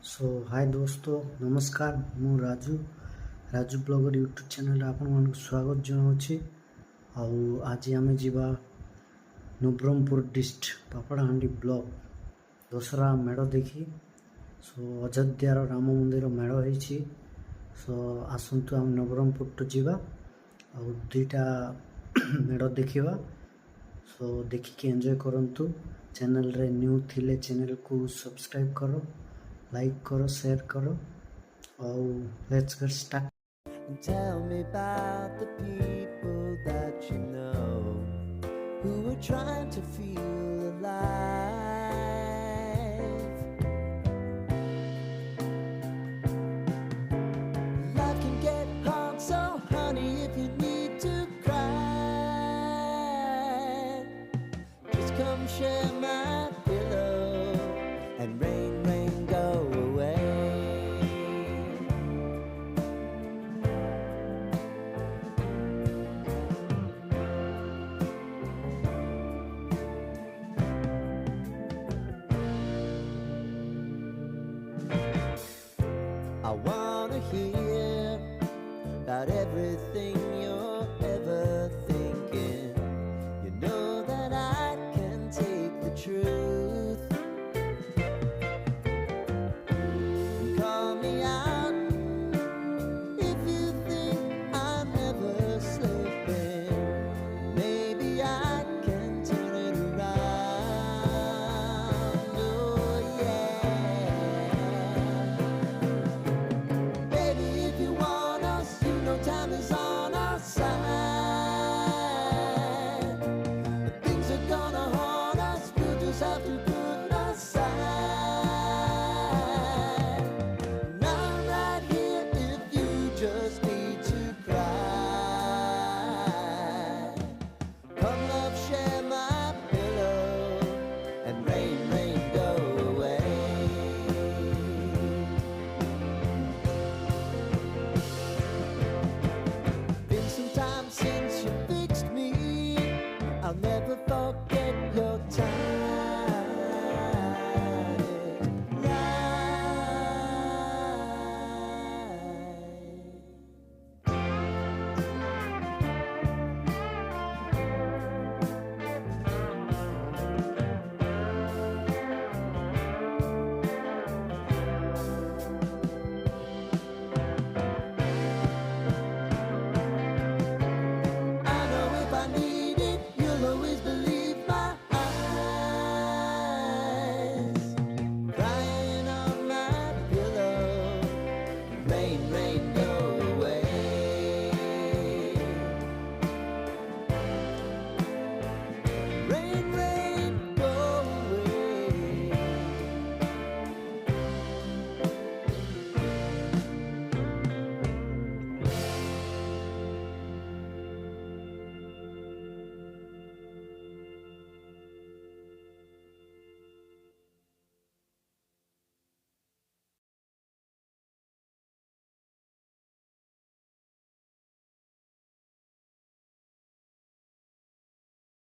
सो हाय दोस्तों नमस्कार मु राजू.ब्लगर यूट्यूब चैनल आपण स्वागत जनावि आज आम जा नवरंगपुर डिस्ट्रिक्ट पापड़ाहांडी ब्लॉक दशहरा मेढ़ देखी। सो अयोध्यार राम मंदिर मेढ़ होती। सो आसतु आम नवरंगपुर टू जावा आ दुईटा मेढ़ देखा। सो देखिए एंजॉय करंतु। चैनल रे न्यू थिले चैनल को सब्सक्राइब करो, लाइक करो, शेयर करो और let's get start. Tell me about the people that you know who are trying to feel alive. Life can get hard, so honey, if you need to cry, just come share my pillow and rain, rain, go away. I wanna hear about every